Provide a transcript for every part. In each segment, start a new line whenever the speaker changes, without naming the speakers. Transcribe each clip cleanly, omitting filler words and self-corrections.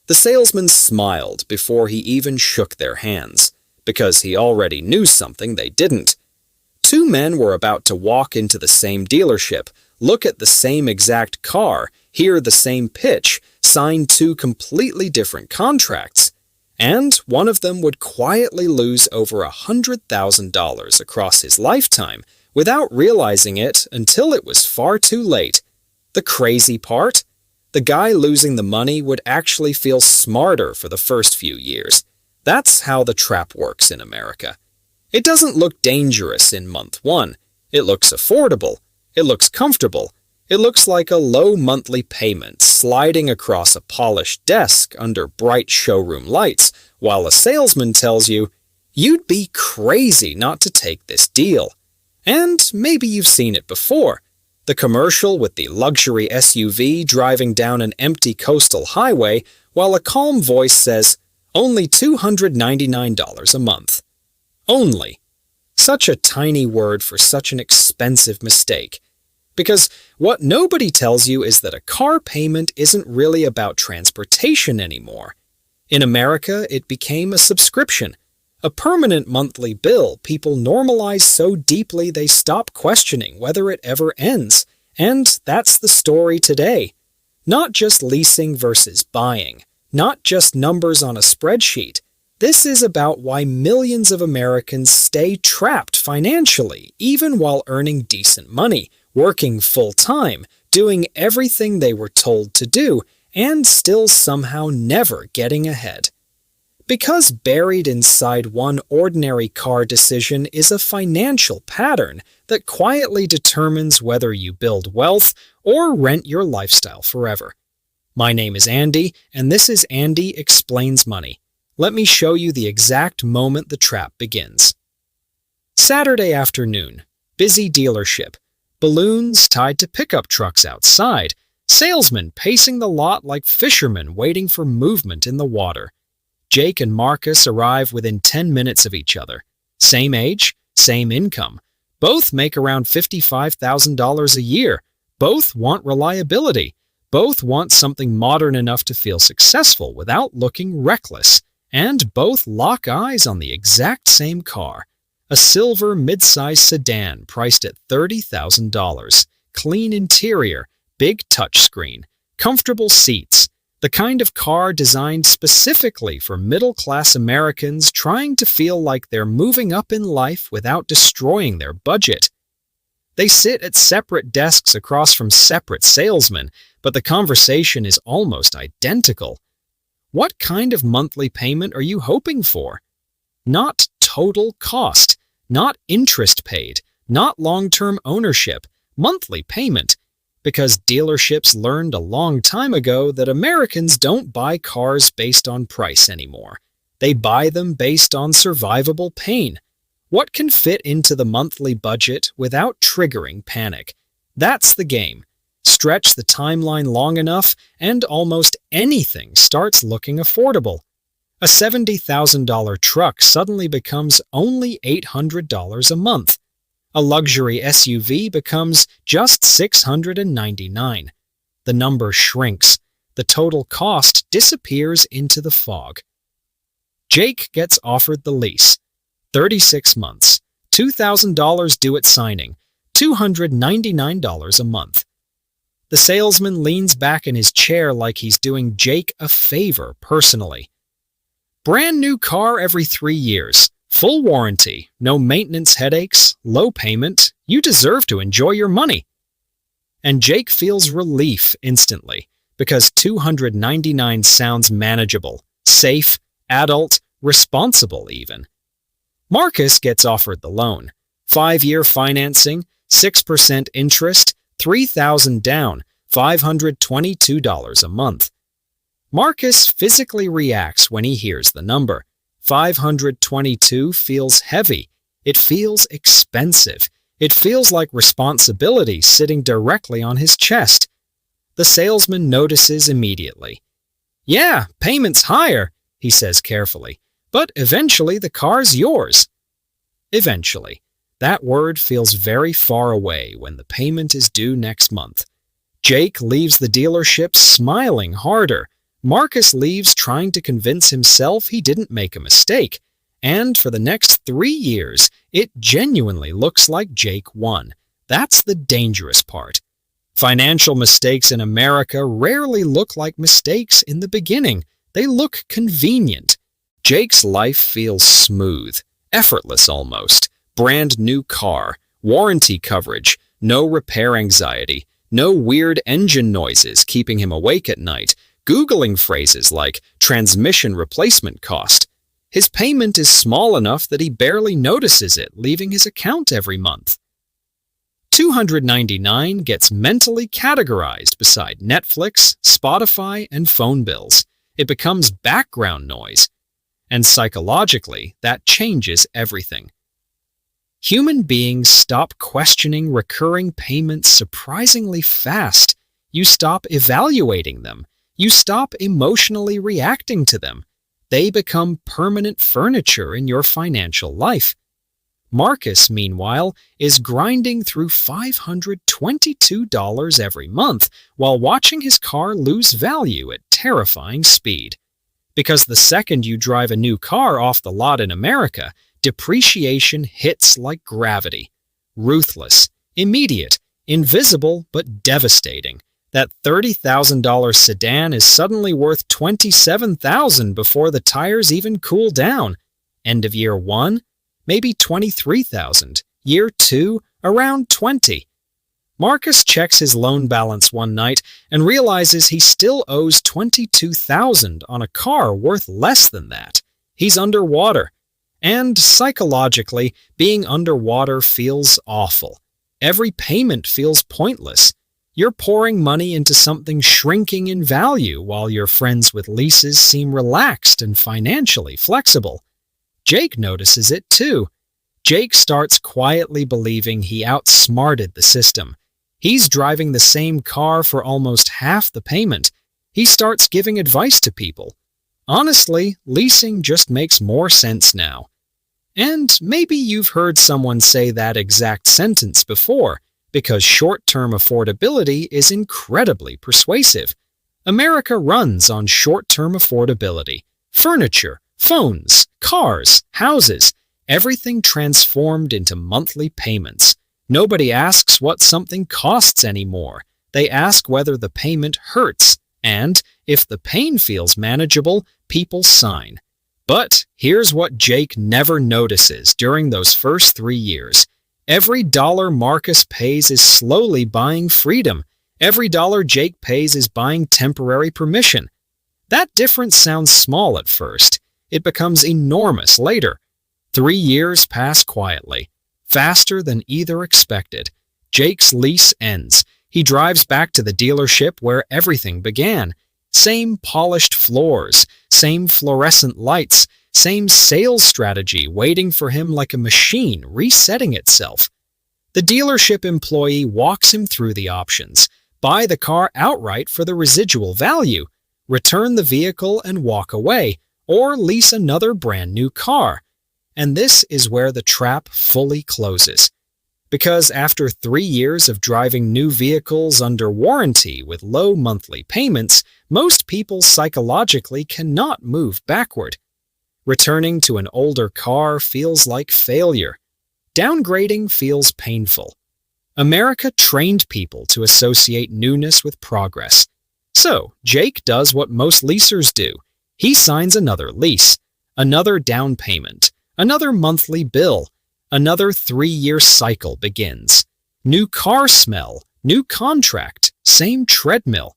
The salesman smiled before he even shook their hands, because he already knew something they didn't. Two men were about to walk into the same dealership, look at the same exact car, hear the same pitch, sign two completely different contracts, and one of them would quietly lose over $100,000 across his lifetime without realizing it until it was far too late. The crazy part? The guy losing the money would actually feel smarter for the first few years. That's how the trap works in America. It doesn't look dangerous in month one. It looks affordable. It looks comfortable. It looks like a low monthly payment sliding across a polished desk under bright showroom lights, while a salesman tells you, "You'd be crazy not to take this deal." And maybe you've seen it before. The commercial with the luxury SUV driving down an empty coastal highway while a calm voice says, "Only $299 a month." Only. Such a tiny word for such an expensive mistake. Because what nobody tells you is that a car payment isn't really about transportation anymore. In America, it became a subscription. A permanent monthly bill people normalize so deeply they stop questioning whether it ever ends. And that's the story today. Not just leasing versus buying. Not just numbers on a spreadsheet. This is about why millions of Americans stay trapped financially, even while earning decent money, working full-time, doing everything they were told to do, and still somehow never getting ahead. Because buried inside one ordinary car decision is a financial pattern that quietly determines whether you build wealth or rent your lifestyle forever. My name is Andy, and this is Andy Explains Money. Let me show you the exact moment the trap begins. Saturday afternoon, busy dealership, balloons tied to pickup trucks outside, salesmen pacing the lot like fishermen waiting for movement in the water. Jake and Marcus arrive within 10 minutes of each other. Same age, same income. Both make around $55,000 a year. Both want reliability. Both want something modern enough to feel successful without looking reckless. And both lock eyes on the exact same car. A silver mid-size sedan priced at $30,000. Clean interior, big touchscreen, comfortable seats. The kind of car designed specifically for middle-class Americans trying to feel like they're moving up in life without destroying their budget. They sit at separate desks across from separate salesmen, but the conversation is almost identical. What kind of monthly payment are you hoping for? Not total cost, not interest paid, not long-term ownership, monthly payment. Because dealerships learned a long time ago that Americans don't buy cars based on price anymore. They buy them based on survivable pain. What can fit into the monthly budget without triggering panic? That's the game. Stretch the timeline long enough, and almost anything starts looking affordable. A $70,000 truck suddenly becomes only $800 a month. A luxury SUV becomes just $699. The number shrinks. The total cost disappears into the fog. Jake gets offered the lease. 36 months, $2,000 due at signing, $299 a month. The salesman leans back in his chair like he's doing Jake a favor personally. Brand new car every 3 years. Full warranty, no maintenance headaches, low payment. You deserve to enjoy your money. And Jake feels relief instantly because $299 sounds manageable, safe, adult, responsible even. Marcus gets offered the loan. 5-year financing, 6% interest, $3,000 down, $522 a month. Marcus physically reacts when he hears the number. $522 feels heavy. It feels expensive. It feels like responsibility sitting directly on his chest. The salesman notices immediately. "Yeah, payment's higher," he says carefully, "but eventually the car's yours." Eventually. That word feels very far away when the payment is due next month. Jake leaves the dealership smiling harder. Marcus leaves trying to convince himself he didn't make a mistake, and for the next 3 years, it genuinely looks like Jake won. That's the dangerous part. Financial mistakes in America rarely look like mistakes in the beginning. They look convenient. Jake's life feels smooth, effortless almost. Brand new car, warranty coverage, no repair anxiety, no weird engine noises keeping him awake at night, Googling phrases like transmission replacement cost. His payment is small enough that he barely notices it leaving his account every month. $299 gets mentally categorized beside Netflix, Spotify, and phone bills. It becomes background noise. And psychologically, that changes everything. Human beings stop questioning recurring payments surprisingly fast. You stop evaluating them. You stop emotionally reacting to them. They become permanent furniture in your financial life. Marcus, meanwhile, is grinding through $522 every month while watching his car lose value at terrifying speed. Because the second you drive a new car off the lot in America, depreciation hits like gravity. Ruthless, immediate, invisible, but devastating. That $30,000 sedan is suddenly worth $27,000 before the tires even cool down. End of year 1? Maybe $23,000. Year 2? Around $20,000. Marcus checks his loan balance one night and realizes he still owes $22,000 on a car worth less than that. He's underwater. And psychologically, being underwater feels awful. Every payment feels pointless. You're pouring money into something shrinking in value while your friends with leases seem relaxed and financially flexible. Jake notices it too. Jake starts quietly believing he outsmarted the system. He's driving the same car for almost half the payment. He starts giving advice to people. Honestly, leasing just makes more sense now. And maybe you've heard someone say that exact sentence before, because short-term affordability is incredibly persuasive. America runs on short-term affordability. Furniture, phones, cars, houses, everything transformed into monthly payments. Nobody asks what something costs anymore. They ask whether the payment hurts, and if the pain feels manageable, people sign. But here's what Jake never notices during those first 3 years. Every dollar Marcus pays is slowly buying freedom. Every dollar Jake pays is buying temporary permission. That difference sounds small at first. It becomes enormous later. 3 years pass quietly, faster than either expected. Jake's lease ends. He drives back to the dealership where everything began. Same polished floors, same fluorescent lights, same sales strategy waiting for him like a machine resetting itself. The dealership employee walks him through the options. Buy the car outright for the residual value, return the vehicle and walk away, or lease another brand new car. And this is where the trap fully closes. Because after 3 years of driving new vehicles under warranty with low monthly payments, most people psychologically cannot move backward. Returning to an older car feels like failure. Downgrading feels painful. America trained people to associate newness with progress. So, Jake does what most leasers do. He signs another lease, another down payment, another monthly bill. Another 3-year cycle begins. New car smell, new contract, same treadmill.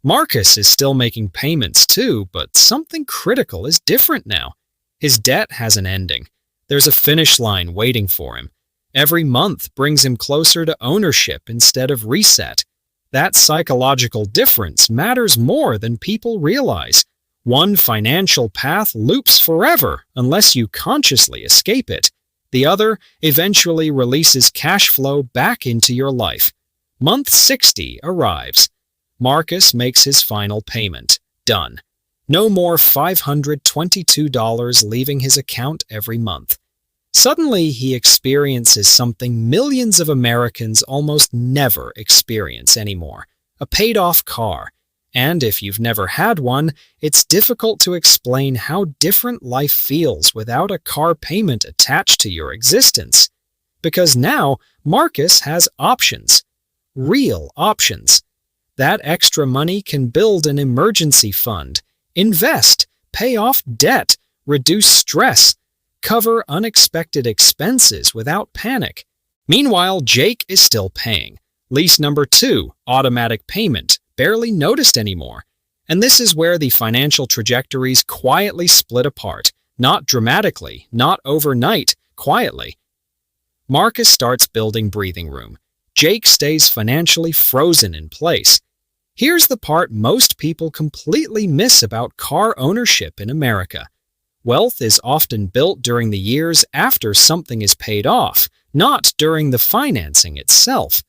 Marcus is still making payments too, but something critical is different now. His debt has an ending. There's a finish line waiting for him. Every month brings him closer to ownership instead of reset. That psychological difference matters more than people realize. One financial path loops forever unless you consciously escape it. The other eventually releases cash flow back into your life. Month 60 arrives. Marcus makes his final payment. Done. No more $522 leaving his account every month. Suddenly, he experiences something millions of Americans almost never experience anymore. A paid-off car. And if you've never had one, it's difficult to explain how different life feels without a car payment attached to your existence. Because now, Marcus has options. Real options. That extra money can build an emergency fund, invest, pay off debt, reduce stress, cover unexpected expenses without panic. Meanwhile, Jake is still paying. Lease number 2, automatic payment, barely noticed anymore. And this is where the financial trajectories quietly split apart. Not dramatically, not overnight, quietly. Marcus starts building breathing room. Jake stays financially frozen in place. Here's the part most people completely miss about car ownership in America. Wealth is often built during the years after something is paid off, not during the financing itself.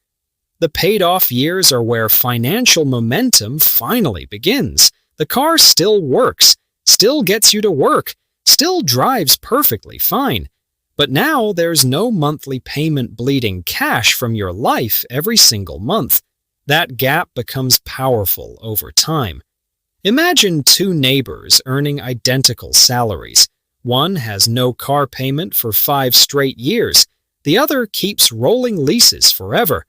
The paid-off years are where financial momentum finally begins. The car still works, still gets you to work, still drives perfectly fine. But now there's no monthly payment bleeding cash from your life every single month. That gap becomes powerful over time. Imagine 2 neighbors earning identical salaries. One has no car payment for 5 straight years. The other keeps rolling leases forever.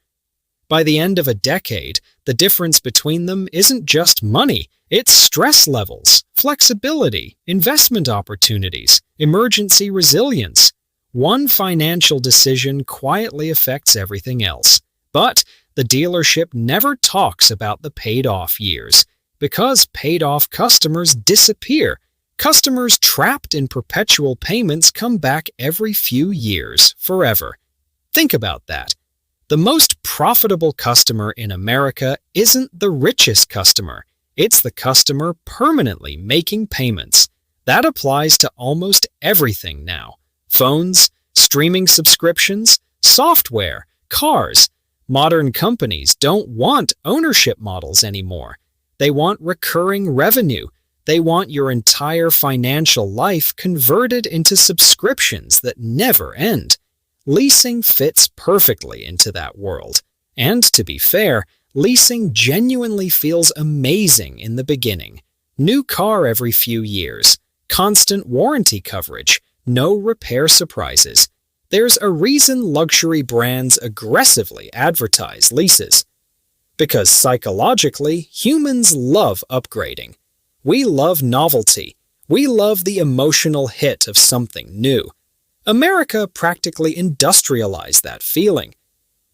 By the end of a decade, the difference between them isn't just money, it's stress levels, flexibility, investment opportunities, emergency resilience. One financial decision quietly affects everything else. But the dealership never talks about the paid-off years, because paid-off customers disappear. Customers trapped in perpetual payments come back every few years, forever. Think about that. The most profitable customer in America isn't the richest customer. It's the customer permanently making payments. That applies to almost everything now. Phones, streaming subscriptions, software, cars. Modern companies don't want ownership models anymore. They want recurring revenue. They want your entire financial life converted into subscriptions that never end. Leasing fits perfectly into that world. And to be fair, leasing genuinely feels amazing in the beginning. New car every few years, constant warranty coverage, no repair surprises. There's a reason luxury brands aggressively advertise leases. Because psychologically, humans love upgrading. We love novelty. We love the emotional hit of something new. America practically industrialized that feeling.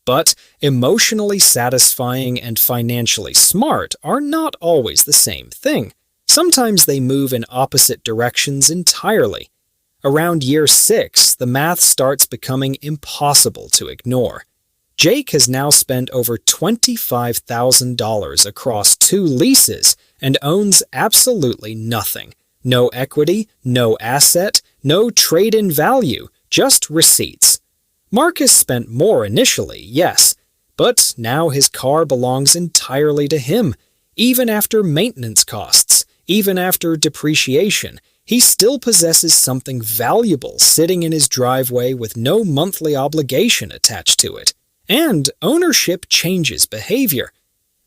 But emotionally satisfying and financially smart are not always the same thing. Sometimes they move in opposite directions entirely. Around year 6, the math starts becoming impossible to ignore. Jake has now spent over $25,000 across 2 leases and owns absolutely nothing. No equity, no asset, no trade-in value, just receipts. Marcus spent more initially, yes, but now his car belongs entirely to him. Even after maintenance costs, even after depreciation, he still possesses something valuable sitting in his driveway with no monthly obligation attached to it. And ownership changes behavior.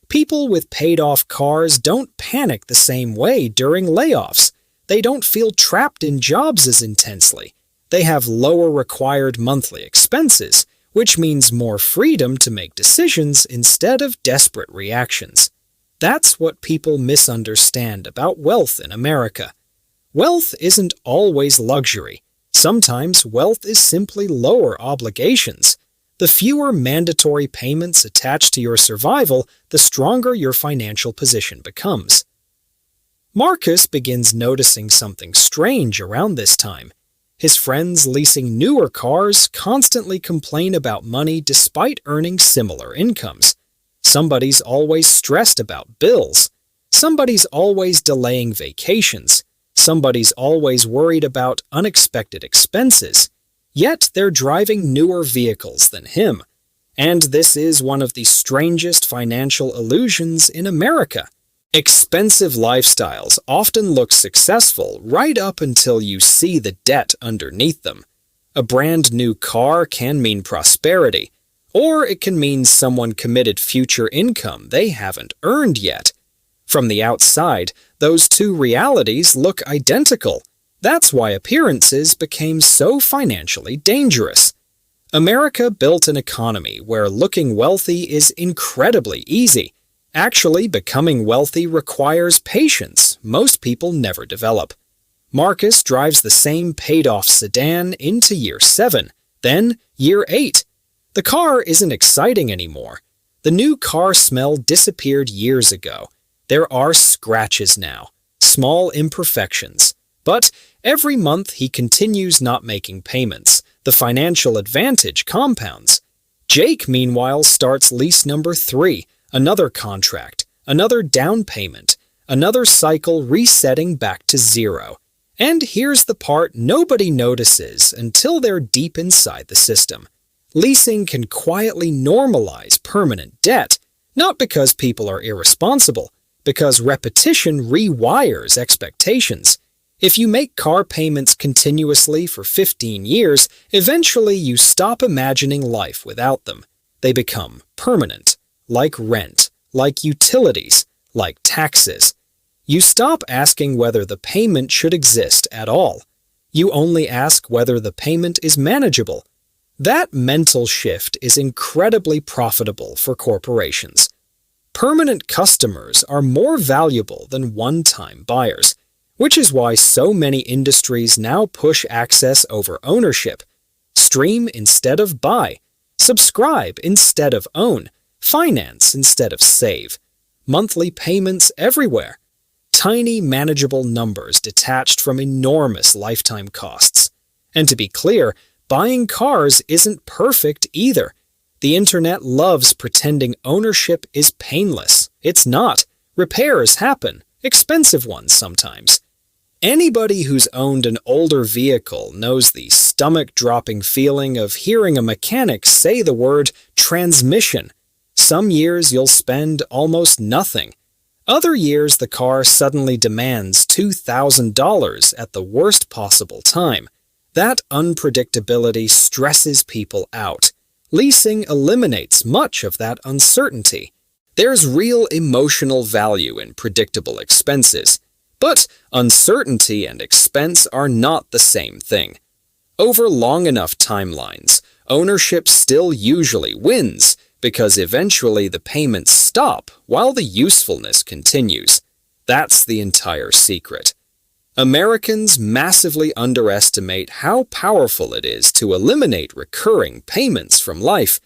People with paid-off cars don't panic the same way during layoffs. They don't feel trapped in jobs as intensely. They have lower required monthly expenses, which means more freedom to make decisions instead of desperate reactions. That's what people misunderstand about wealth in America. Wealth isn't always luxury. Sometimes wealth is simply lower obligations. The fewer mandatory payments attached to your survival, the stronger your financial position becomes. Marcus begins noticing something strange around this time. His friends leasing newer cars constantly complain about money despite earning similar incomes. Somebody's always stressed about bills. Somebody's always delaying vacations. Somebody's always worried about unexpected expenses. Yet they're driving newer vehicles than him. And this is one of the strangest financial illusions in America. Expensive lifestyles often look successful right up until you see the debt underneath them. A brand new car can mean prosperity, or it can mean someone committed future income they haven't earned yet. From the outside, those two realities look identical. That's why appearances became so financially dangerous. America built an economy where looking wealthy is incredibly easy. Actually, becoming wealthy requires patience most people never develop. Marcus drives the same paid-off sedan into year 7, then year 8. The car isn't exciting anymore. The new car smell disappeared years ago. There are scratches now, small imperfections. But every month he continues not making payments. The financial advantage compounds. Jake, meanwhile, starts lease number 3, another contract, another down payment, another cycle resetting back to 0. And here's the part nobody notices until they're deep inside the system. Leasing can quietly normalize permanent debt, not because people are irresponsible, because repetition rewires expectations. If you make car payments continuously for 15 years, eventually you stop imagining life without them. They become permanent, like rent, like utilities, like taxes. You stop asking whether the payment should exist at all. You only ask whether the payment is manageable. That mental shift is incredibly profitable for corporations. Permanent customers are more valuable than one-time buyers, which is why so many industries now push access over ownership. Stream instead of buy, subscribe instead of own, finance instead of save. Monthly payments everywhere. Tiny manageable numbers detached from enormous lifetime costs. And to be clear, buying cars isn't perfect either. The internet loves pretending ownership is painless. It's not. Repairs happen, expensive ones sometimes. Anybody who's owned an older vehicle knows the stomach-dropping feeling of hearing a mechanic say the word transmission. Some years you'll spend almost nothing. Other years the car suddenly demands $2,000 at the worst possible time. That unpredictability stresses people out. Leasing eliminates much of that uncertainty. There's real emotional value in predictable expenses. But uncertainty and expense are not the same thing. Over long enough timelines, ownership still usually wins because eventually the payments stop while the usefulness continues. That's the entire secret. Americans massively underestimate how powerful it is to eliminate recurring payments from life.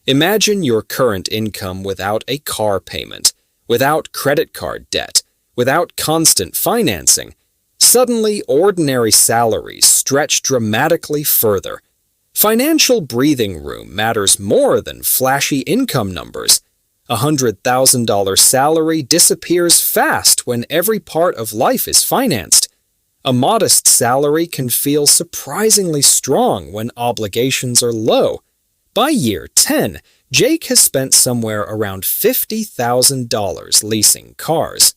Imagine your current income without a car payment, without credit card debt, without constant financing. Suddenly, ordinary salaries stretch dramatically further. Financial breathing room matters more than flashy income numbers. A $100,000 salary disappears fast when every part of life is financed. A modest salary can feel surprisingly strong when obligations are low. By year 10, Jake has spent somewhere around $50,000 leasing cars.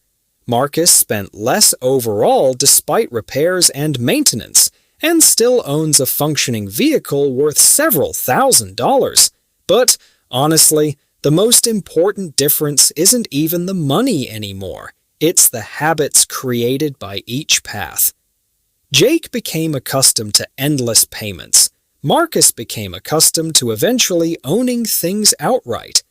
Marcus spent less overall despite repairs and maintenance, and still owns a functioning vehicle worth several $1,000s. But, honestly, the most important difference isn't even the money anymore. It's the habits created by each path. Jake became accustomed to endless payments. Marcus became accustomed to eventually owning things outright.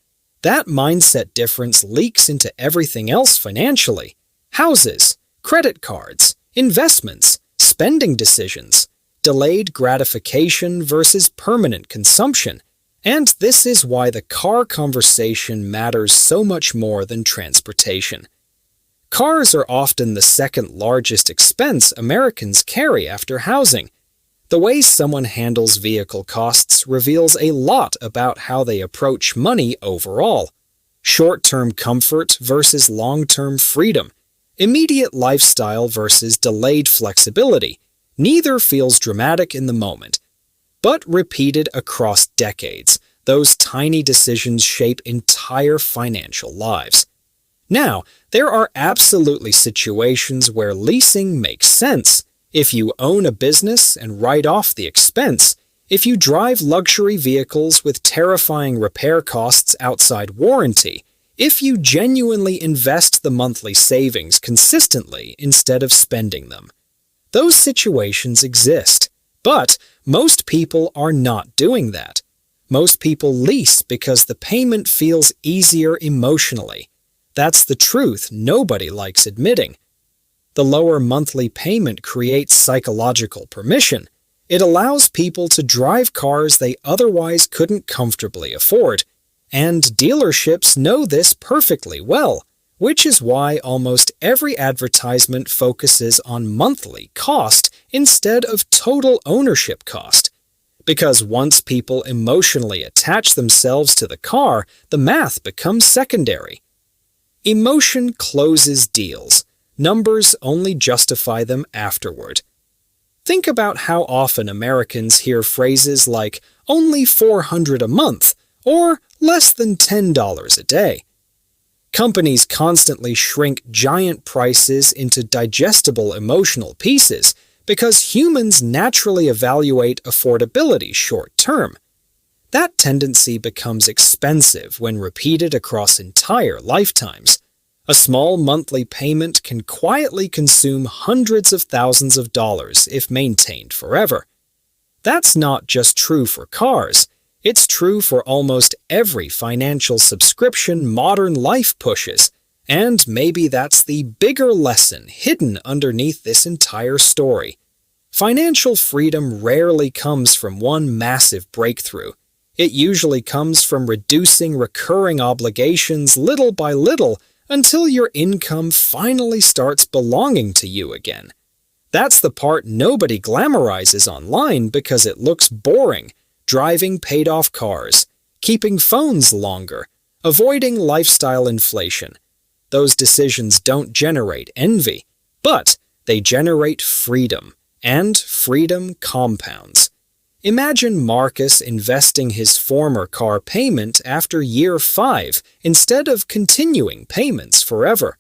That mindset difference leaks into everything else financially. Houses, credit cards, investments, spending decisions, delayed gratification versus permanent consumption. And this is why the car conversation matters so much more than transportation. Cars are often the second largest expense Americans carry after housing. The way someone handles vehicle costs reveals a lot about how they approach money overall. Short-term comfort versus long-term freedom. Immediate lifestyle versus delayed flexibility. Neither feels dramatic in the moment. But repeated across decades, those tiny decisions shape entire financial lives. Now, there are absolutely situations where leasing makes sense. If you own a business and write off the expense, if you drive luxury vehicles with terrifying repair costs outside warranty, if you genuinely invest the monthly savings consistently instead of spending them. Those situations exist, but most people are not doing that. Most people lease because the payment feels easier emotionally. That's the truth nobody likes admitting. The lower monthly payment creates psychological permission. It allows people to drive cars they otherwise couldn't comfortably afford. And dealerships know this perfectly well, which is why almost every advertisement focuses on monthly cost instead of total ownership cost. Because once people emotionally attach themselves to the car, the math becomes secondary. Emotion closes deals. Numbers only justify them afterward. Think about how often Americans hear phrases like "only $400 a month" or "less than $10 a day." Companies constantly shrink giant prices into digestible emotional pieces because humans naturally evaluate affordability short-term. That tendency becomes expensive when repeated across entire lifetimes. A small monthly payment can quietly consume hundreds of thousands of dollars if maintained forever. That's not just true for cars. It's true for almost every financial subscription modern life pushes. And maybe that's the bigger lesson hidden underneath this entire story. Financial freedom rarely comes from one massive breakthrough. It usually comes from reducing recurring obligations little by little until your income finally starts belonging to you again. That's the part nobody glamorizes online because it looks boring. Driving paid-off cars, keeping phones longer, avoiding lifestyle inflation. Those decisions don't generate envy, but they generate freedom, and freedom compounds. Imagine Marcus investing his former car payment after year 5 instead of continuing payments forever.